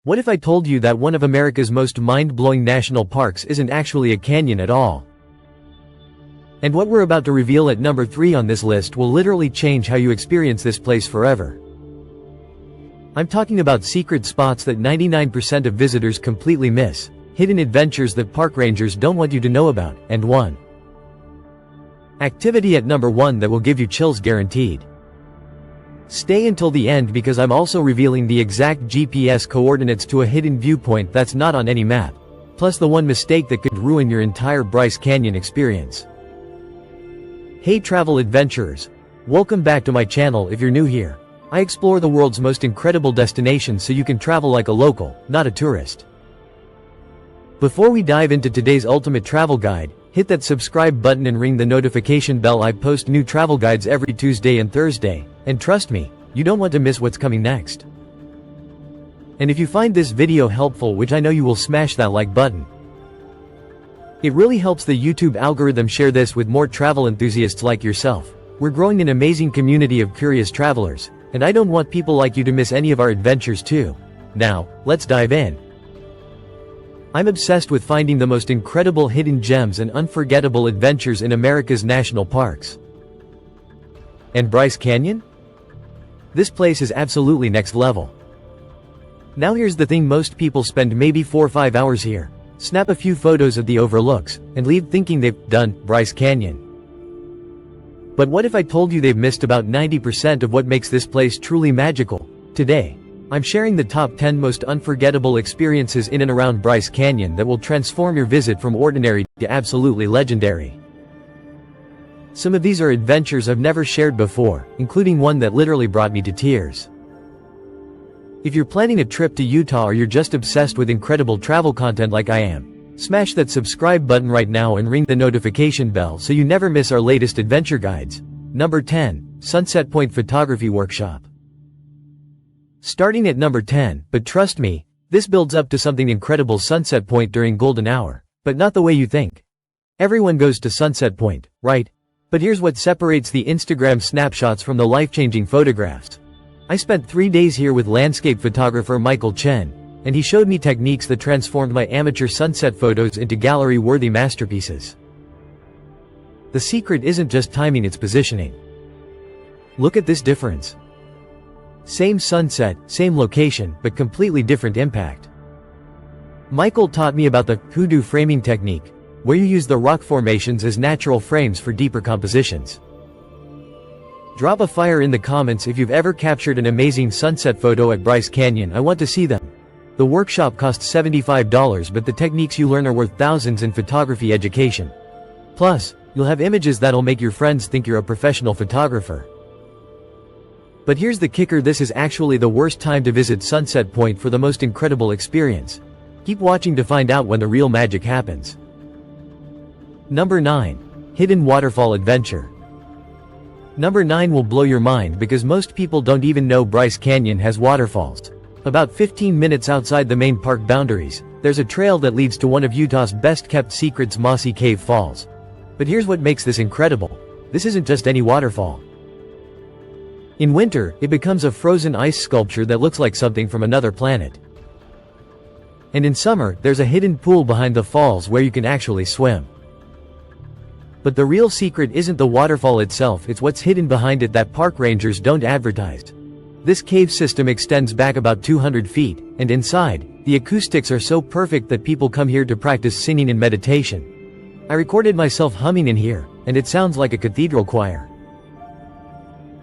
What if I told you that one of America's most mind-blowing national parks isn't actually a canyon at all? And what we're about to reveal at number 3 on this list will literally change how you experience this place forever. I'm talking about secret spots that 99% of visitors completely miss, hidden adventures that park rangers don't want you to know about, and one activity at number 1 that will give you chills guaranteed. Stay until the end because I'm also revealing the exact GPS coordinates to a hidden viewpoint that's not on any map, plus the one mistake that could ruin your entire Bryce Canyon experience. Hey travel adventurers! Welcome back to my channel. If you're new here, I explore the world's most incredible destinations so you can travel like a local, not a tourist. Before we dive into today's ultimate travel guide, hit that subscribe button and ring the notification bell. I post new travel guides every Tuesday and Thursday, and trust me, you don't want to miss what's coming next. And if you find this video helpful, which I know you will, smash that like button. It really helps the YouTube algorithm share this with more travel enthusiasts like yourself. We're growing an amazing community of curious travelers, and I don't want people like you to miss any of our adventures too. Now, let's dive in. I'm obsessed with finding the most incredible hidden gems and unforgettable adventures in America's national parks. And Bryce Canyon? This place is absolutely next level. Now here's the thing, most people spend maybe 4 or 5 hours here, snap a few photos of the overlooks, and leave thinking they've done Bryce Canyon. But what if I told you they've missed about 90% of what makes this place truly magical? Today, I'm sharing the top 10 most unforgettable experiences in and around Bryce Canyon that will transform your visit from ordinary to absolutely legendary. Some of these are adventures I've never shared before, including one that literally brought me to tears. If you're planning a trip to Utah or you're just obsessed with incredible travel content like I am, smash that subscribe button right now and ring the notification bell so you never miss our latest adventure guides. Number 10. Sunset Point Photography Workshop. Starting at number 10, but trust me, this builds up to something incredible. Sunset Point during golden hour, but not the way you think. Everyone goes to Sunset Point, right? But here's what separates the Instagram snapshots from the life-changing photographs. I spent 3 days here with landscape photographer Michael Chen, and he showed me techniques that transformed my amateur sunset photos into gallery-worthy masterpieces. The secret isn't just timing, it's positioning. Look at this difference. Same sunset, same location, but completely different impact. Michael taught me about the hoodoo framing technique, where you use the rock formations as natural frames for deeper compositions. Drop a fire in the comments if you've ever captured an amazing sunset photo at Bryce Canyon. I want to see them. The workshop costs $75, but the techniques you learn are worth thousands in photography education. Plus, you'll have images that'll make your friends think you're a professional photographer. But here's the kicker, this is actually the worst time to visit Sunset Point for the most incredible experience. Keep watching to find out when the real magic happens. Number 9. Hidden Waterfall Adventure. Number 9 will blow your mind because most people don't even know Bryce Canyon has waterfalls. About 15 minutes outside the main park boundaries, there's a trail that leads to one of Utah's best-kept secrets, Mossy Cave Falls. But here's what makes this incredible. This isn't just any waterfall. In winter, it becomes a frozen ice sculpture that looks like something from another planet. And in summer, there's a hidden pool behind the falls where you can actually swim. But the real secret isn't the waterfall itself, it's what's hidden behind it that park rangers don't advertise. This cave system extends back about 200 feet, and inside, the acoustics are so perfect that people come here to practice singing and meditation. I recorded myself humming in here, and it sounds like a cathedral choir.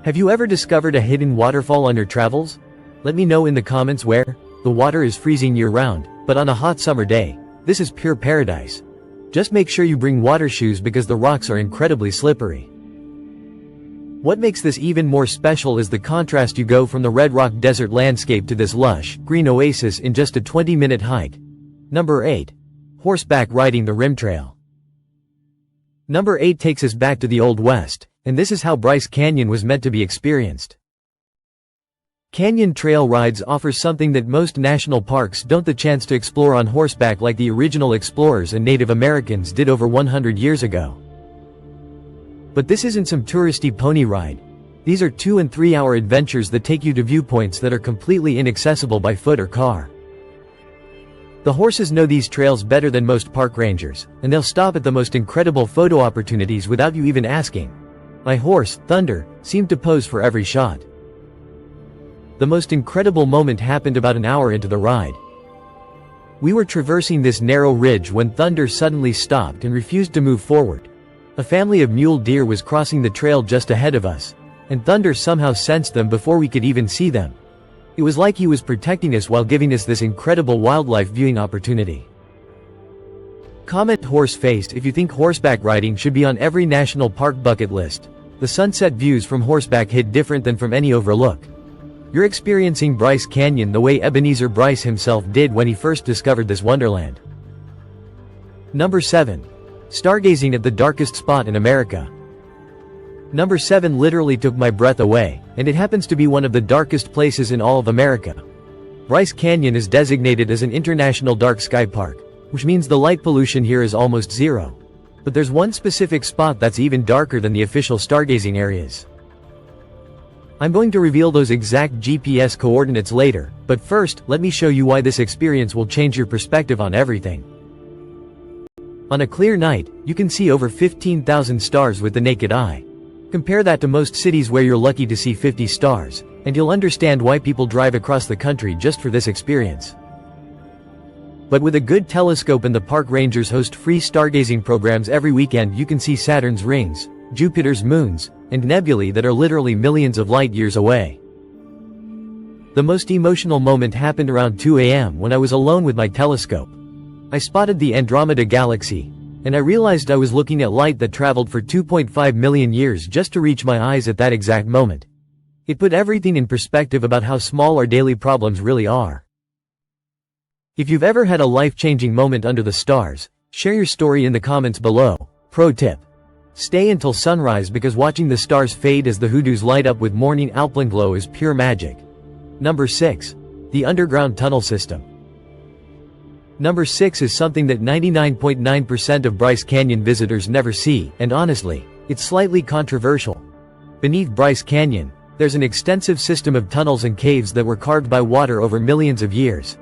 Have you ever discovered a hidden waterfall on your travels? Let me know in the comments where. The water is freezing year-round, but on a hot summer day, this is pure paradise. Just make sure you bring water shoes because the rocks are incredibly slippery. What makes this even more special is the contrast. You go from the red rock desert landscape to this lush, green oasis in just a 20-minute hike. Number 8. Horseback riding the Rim Trail. Number 8 takes us back to the Old West, and this is how Bryce Canyon was meant to be experienced. Canyon trail rides offer something that most national parks don't, the chance to explore on horseback like the original explorers and Native Americans did over 100 years ago. But this isn't some touristy pony ride. These are 2- and 3-hour adventures that take you to viewpoints that are completely inaccessible by foot or car. The horses know these trails better than most park rangers, and they'll stop at the most incredible photo opportunities without you even asking. My horse, Thunder, seemed to pose for every shot. The most incredible moment happened about an hour into the ride. We were traversing this narrow ridge when Thunder suddenly stopped and refused to move forward. A family of mule deer was crossing the trail just ahead of us, and Thunder somehow sensed them before we could even see them. It was like he was protecting us while giving us this incredible wildlife viewing opportunity. Comment horse face if you think horseback riding should be on every national park bucket list. The sunset views from horseback hit different than from any overlook. You're experiencing Bryce Canyon the way Ebenezer Bryce himself did when he first discovered this wonderland. Number 7. Stargazing at the darkest spot in America. Number 7 literally took my breath away, and it happens to be one of the darkest places in all of America. Bryce Canyon is designated as an international dark sky park, which means the light pollution here is almost zero. But there's one specific spot that's even darker than the official stargazing areas. I'm going to reveal those exact GPS coordinates later, but first, let me show you why this experience will change your perspective on everything. On a clear night, you can see over 15,000 stars with the naked eye. Compare that to most cities where you're lucky to see 50 stars, and you'll understand why people drive across the country just for this experience. But with a good telescope and the park rangers host free stargazing programs every weekend, you can see Saturn's rings, Jupiter's moons, and nebulae that are literally millions of light years away. The most emotional moment happened around 2 a.m. when I was alone with my telescope. I spotted the Andromeda galaxy, and I realized I was looking at light that traveled for 2.5 million years just to reach my eyes at that exact moment. It put everything in perspective about how small our daily problems really are. If you've ever had a life-changing moment under the stars, share your story in the comments below. Pro tip: stay until sunrise because watching the stars fade as the hoodoos light up with morning alpenglow is pure magic. Number 6. The underground tunnel system. Number 6 is something that 99.9% of Bryce Canyon visitors never see, and honestly, it's slightly controversial. Beneath Bryce Canyon, there's an extensive system of tunnels and caves that were carved by water over millions of years.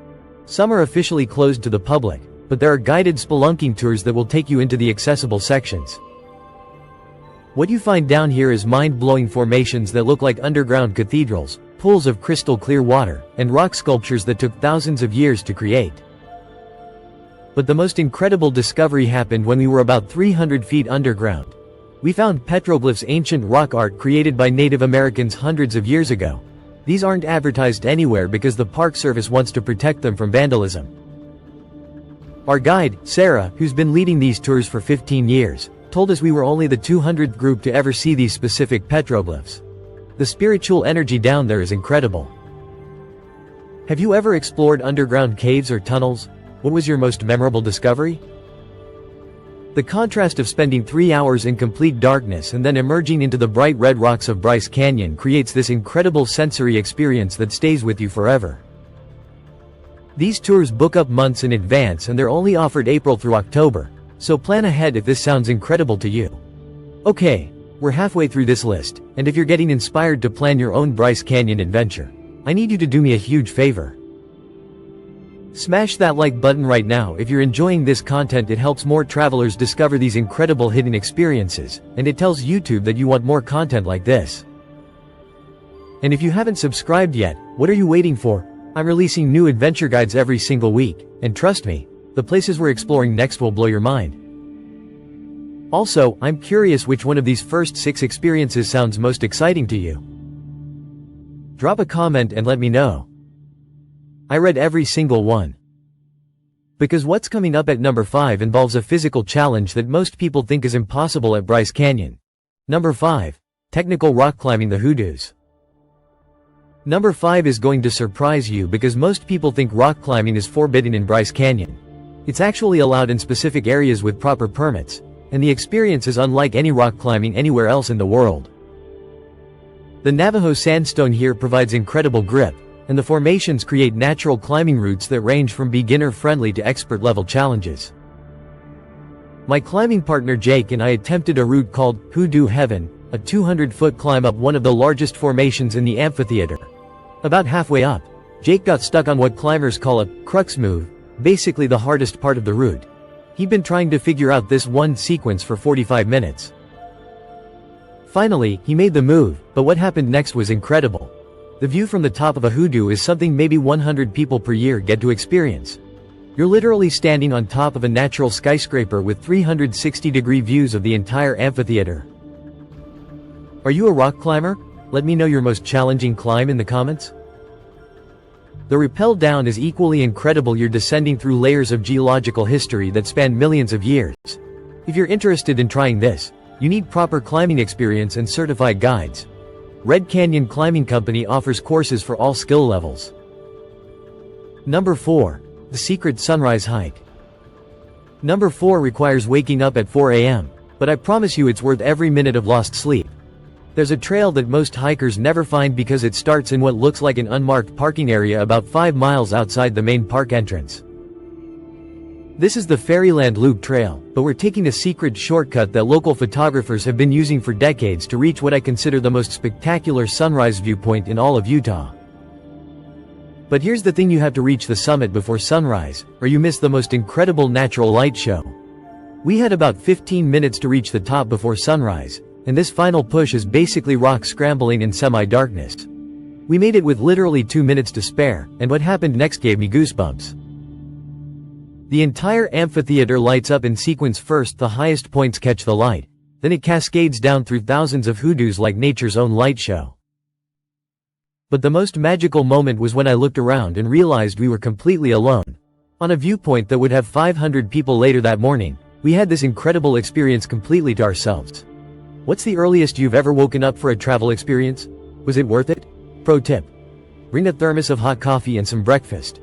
Some are officially closed to the public, but there are guided spelunking tours that will take you into the accessible sections. What you find down here is mind-blowing formations that look like underground cathedrals, pools of crystal clear water, and rock sculptures that took thousands of years to create. But the most incredible discovery happened when we were about 300 feet underground. We found petroglyphs, ancient rock art created by Native Americans hundreds of years ago. These aren't advertised anywhere because the Park Service wants to protect them from vandalism. Our guide, Sarah, who's been leading these tours for 15 years, told us we were only the 200th group to ever see these specific petroglyphs. The spiritual energy down there is incredible. Have you ever explored underground caves or tunnels? What was your most memorable discovery? The contrast of spending 3 hours in complete darkness and then emerging into the bright red rocks of Bryce Canyon creates this incredible sensory experience that stays with you forever. These tours book up months in advance and they're only offered April through October, so plan ahead if this sounds incredible to you. Okay, we're halfway through this list, and if you're getting inspired to plan your own Bryce Canyon adventure, I need you to do me a huge favor. Smash that like button right now. If you're enjoying this content, it helps more travelers discover these incredible hidden experiences, and it tells YouTube that you want more content like this. And if you haven't subscribed yet, what are you waiting for? I'm releasing new adventure guides every single week, and trust me, the places we're exploring next will blow your mind. Also, I'm curious which one of these first 6 experiences sounds most exciting to you. Drop a comment and let me know. I read every single one. Because what's coming up at number 5 involves a physical challenge that most people think is impossible at Bryce Canyon. Number 5. Technical rock climbing, the hoodoos. Number 5 is going to surprise you because most people think rock climbing is forbidden in Bryce Canyon. It's actually allowed in specific areas with proper permits, and the experience is unlike any rock climbing anywhere else in the world. The Navajo sandstone here provides incredible grip, and the formations create natural climbing routes that range from beginner-friendly to expert-level challenges. My climbing partner Jake and I attempted a route called Hoodoo Heaven, a 200-foot climb up one of the largest formations in the amphitheater. About halfway up, Jake got stuck on what climbers call a crux move, basically the hardest part of the route. He'd been trying to figure out this one sequence for 45 minutes. Finally, he made the move, but what happened next was incredible. The view from the top of a hoodoo is something maybe 100 people per year get to experience. You're literally standing on top of a natural skyscraper with 360-degree views of the entire amphitheater. Are you a rock climber? Let me know your most challenging climb in the comments. The rappel down is equally incredible. You're descending through layers of geological history that span millions of years. If you're interested in trying this, you need proper climbing experience and certified guides. Red Canyon Climbing Company offers courses for all skill levels. Number 4. The Secret Sunrise Hike. Number 4 requires waking up at 4 a.m., but I promise you it's worth every minute of lost sleep. There's a trail that most hikers never find because it starts in what looks like an unmarked parking area about 5 miles outside the main park entrance. This is the Fairyland Loop Trail, but we're taking a secret shortcut that local photographers have been using for decades to reach what I consider the most spectacular sunrise viewpoint in all of Utah. But here's the thing: you have to reach the summit before sunrise, or you miss the most incredible natural light show. We had about 15 minutes to reach the top before sunrise, and this final push is basically rock scrambling in semi-darkness. We made it with literally 2 minutes to spare, and what happened next gave me goosebumps. The entire amphitheater lights up in sequence. First, the highest points catch the light, then it cascades down through thousands of hoodoos like nature's own light show. But the most magical moment was when I looked around and realized we were completely alone. On a viewpoint that would have 500 people later that morning, we had this incredible experience completely to ourselves. What's the earliest you've ever woken up for a travel experience? Was it worth it? Pro tip: bring a thermos of hot coffee and some breakfast.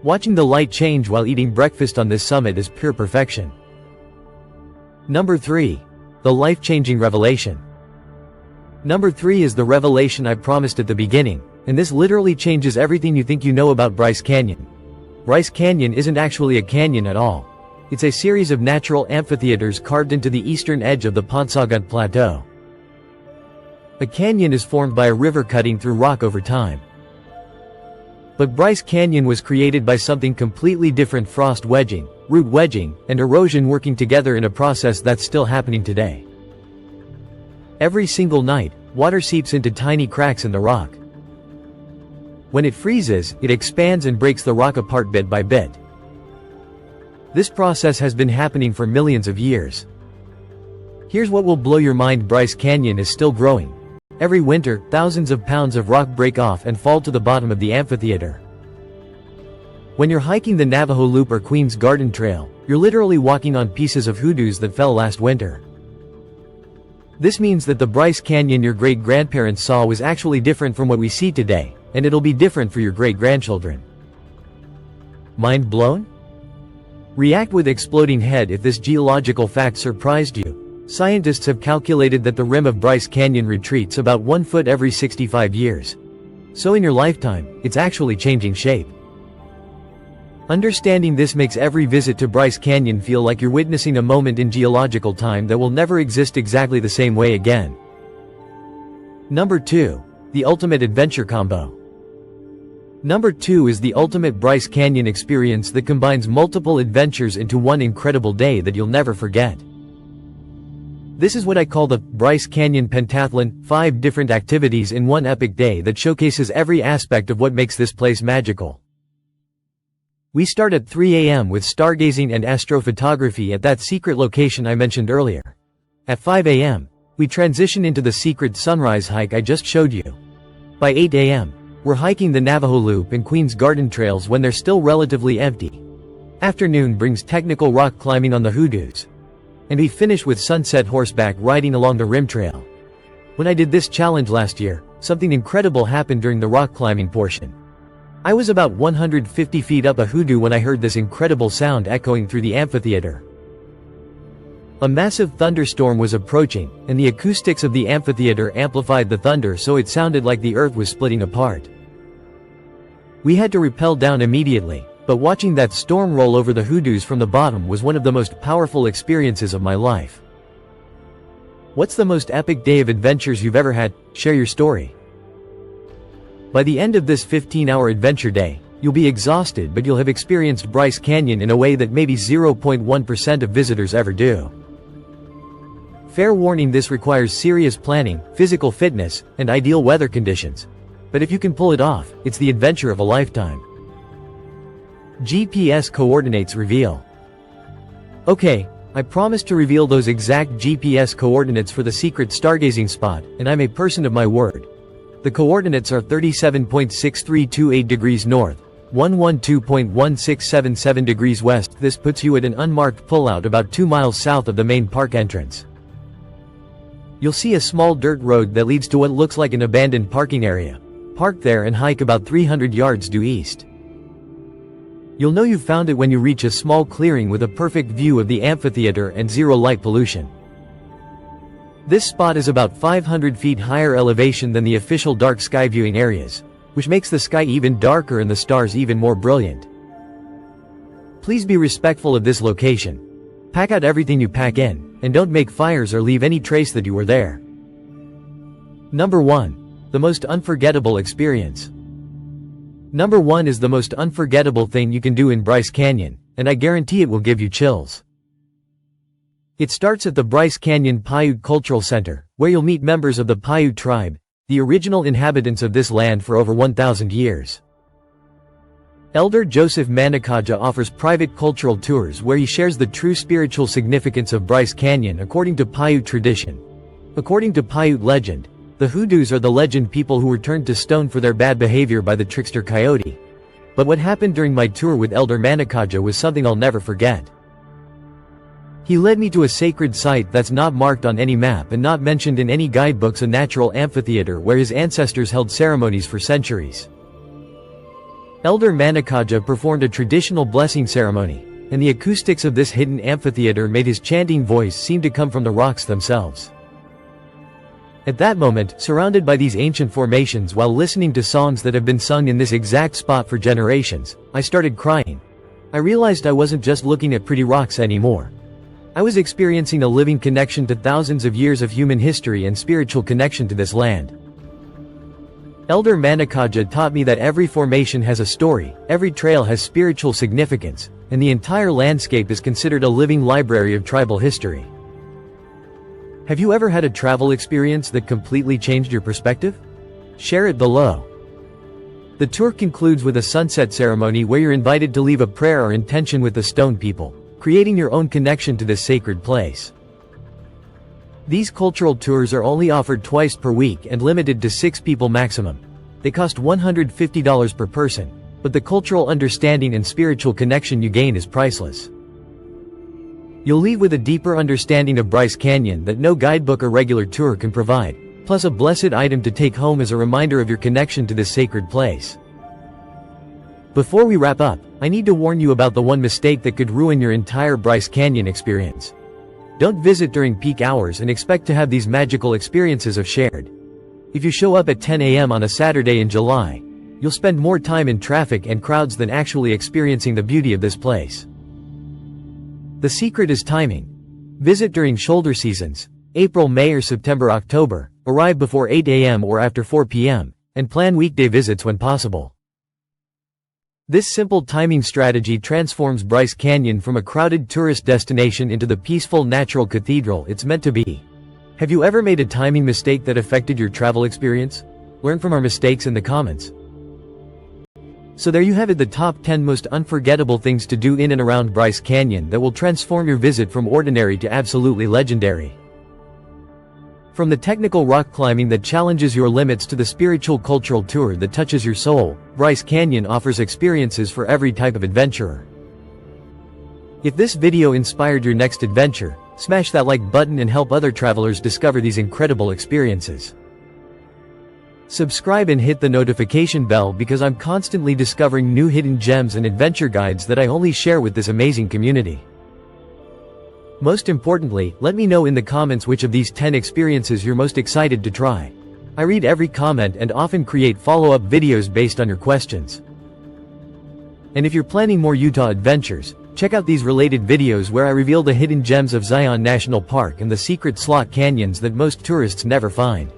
Watching the light change while eating breakfast on this summit is pure perfection. Number 3. The life-changing revelation. Number 3 is the revelation I promised at the beginning, and this literally changes everything you think you know about Bryce Canyon. Bryce Canyon isn't actually a canyon at all. It's a series of natural amphitheaters carved into the eastern edge of the Paunsaugunt Plateau. A canyon is formed by a river cutting through rock over time. But Bryce Canyon was created by something completely different: frost wedging, root wedging, and erosion working together in a process that's still happening today. Every single night, water seeps into tiny cracks in the rock. When it freezes, it expands and breaks the rock apart bit by bit. This process has been happening for millions of years. Here's what will blow your mind: Bryce Canyon is still growing. Every winter, thousands of pounds of rock break off and fall to the bottom of the amphitheater. When you're hiking the Navajo Loop or Queen's Garden Trail, you're literally walking on pieces of hoodoos that fell last winter. This means that the Bryce Canyon your great-grandparents saw was actually different from what we see today, and it'll be different for your great-grandchildren. Mind blown? React with exploding head if this geological fact surprised you. Scientists have calculated that the rim of Bryce Canyon retreats about 1 foot every 65 years. So in your lifetime, it's actually changing shape. Understanding this makes every visit to Bryce Canyon feel like you're witnessing a moment in geological time that will never exist exactly the same way again. Number 2. The Ultimate Adventure Combo. Number 2 is the ultimate Bryce Canyon experience that combines multiple adventures into one incredible day that you'll never forget. This is what I call the Bryce Canyon Pentathlon: 5 different activities in one epic day that showcases every aspect of what makes this place magical. We start at 3 a.m. with stargazing and astrophotography at that secret location I mentioned earlier. At 5 a.m., we transition into the secret sunrise hike I just showed you. By 8 a.m., we're hiking the Navajo Loop and Queen's Garden trails when they're still relatively empty. Afternoon brings technical rock climbing on the hoodoos. And we finish with sunset horseback riding along the rim trail. When I did this challenge last year, something incredible happened during the rock climbing portion. I was about 150 feet up a hoodoo when I heard this incredible sound echoing through the amphitheater. A massive thunderstorm was approaching, and the acoustics of the amphitheater amplified the thunder so it sounded like the earth was splitting apart. We had to rappel down immediately, but watching that storm roll over the hoodoos from the bottom was one of the most powerful experiences of my life. What's the most epic day of adventures you've ever had? Share your story. By the end of this 15-hour adventure day, You'll be exhausted, but you'll have experienced Bryce Canyon in a way that maybe 0.1% of visitors ever do. Fair warning, this requires serious planning, physical fitness, and ideal weather conditions. But if you can pull it off, it's the adventure of a lifetime. GPS coordinates reveal. Okay, I promised to reveal those exact GPS coordinates for the secret stargazing spot, and I'm a person of my word. The coordinates are 37.6328 degrees north, 112.1677 degrees west. This puts you at an unmarked pullout about 2 miles south of the main park entrance. You'll see a small dirt road that leads to what looks like an abandoned parking area. Park there and hike about 300 yards due east. You'll know you've found it when you reach a small clearing with a perfect view of the amphitheater and zero light pollution. This spot is about 500 feet higher elevation than the official dark sky viewing areas, which makes the sky even darker and the stars even more brilliant. Please be respectful of this location. Pack out everything you pack in, and don't make fires or leave any trace that you were there. Number 1. The most unforgettable experience. Number 1 is the most unforgettable thing you can do in Bryce Canyon, and I guarantee it will give you chills. It starts at the Bryce Canyon Paiute Cultural Center, where you'll meet members of the Paiute tribe, the original inhabitants of this land for over 1,000 years. Elder Joseph Manakaja offers private cultural tours where he shares the true spiritual significance of Bryce Canyon according to Paiute tradition. According to Paiute legend, the hoodoos are the legend people who were turned to stone for their bad behavior by the trickster Coyote. But what happened during my tour with Elder Manakaja was something I'll never forget. He led me to a sacred site that's not marked on any map and not mentioned in any guidebooks, a natural amphitheater where his ancestors held ceremonies for centuries. Elder Manakaja performed a traditional blessing ceremony, and the acoustics of this hidden amphitheater made his chanting voice seem to come from the rocks themselves. At that moment, surrounded by these ancient formations while listening to songs that have been sung in this exact spot for generations, I started crying. I realized I wasn't just looking at pretty rocks anymore. I was experiencing a living connection to thousands of years of human history and spiritual connection to this land. Elder Manakaja taught me that every formation has a story, every trail has spiritual significance, and the entire landscape is considered a living library of tribal history. Have you ever had a travel experience that completely changed your perspective? Share it below. The tour concludes with a sunset ceremony where you're invited to leave a prayer or intention with the stone people, creating your own connection to this sacred place. These cultural tours are only offered twice per week and limited to 6 people maximum. They cost $150 per person, but the cultural understanding and spiritual connection you gain is priceless. You'll leave with a deeper understanding of Bryce Canyon that no guidebook or regular tour can provide, plus a blessed item to take home as a reminder of your connection to this sacred place. Before we wrap up, I need to warn you about the one mistake that could ruin your entire Bryce Canyon experience. Don't visit during peak hours and expect to have these magical experiences of shared. If you show up at 10 a.m. on a Saturday in July, you'll spend more time in traffic and crowds than actually experiencing the beauty of this place. The secret is timing. Visit during shoulder seasons, April, May or September, October, arrive before 8 a.m. or after 4 p.m., and plan weekday visits when possible. This simple timing strategy transforms Bryce Canyon from a crowded tourist destination into the peaceful natural cathedral it's meant to be. Have you ever made a timing mistake that affected your travel experience? Learn from our mistakes in the comments. So there you have it, the top 10 most unforgettable things to do in and around Bryce Canyon that will transform your visit from ordinary to absolutely legendary. From the technical rock climbing that challenges your limits to the spiritual cultural tour that touches your soul, Bryce Canyon offers experiences for every type of adventurer. If this video inspired your next adventure, smash that like button and help other travelers discover these incredible experiences. Subscribe and hit the notification bell because I'm constantly discovering new hidden gems and adventure guides that I only share with this amazing community. Most importantly, let me know in the comments which of these 10 experiences you're most excited to try. I read every comment and often create follow-up videos based on your questions. And if you're planning more Utah adventures, check out these related videos where I reveal the hidden gems of Zion National Park and the secret slot canyons that most tourists never find.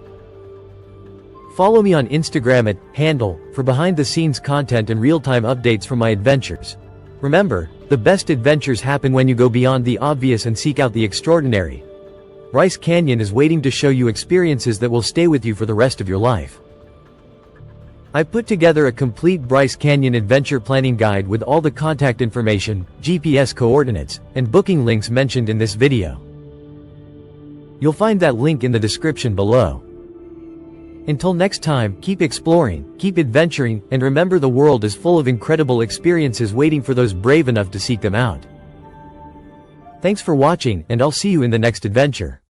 Follow me on Instagram at handle for behind-the-scenes content and real-time updates from my adventures. Remember, the best adventures happen when you go beyond the obvious and seek out the extraordinary. Bryce Canyon is waiting to show you experiences that will stay with you for the rest of your life. I've put together a complete Bryce Canyon adventure planning guide with all the contact information, GPS coordinates, and booking links mentioned in this video. You'll find that link in the description below. Until next time, keep exploring, keep adventuring, and remember the world is full of incredible experiences waiting for those brave enough to seek them out. Thanks for watching, and I'll see you in the next adventure.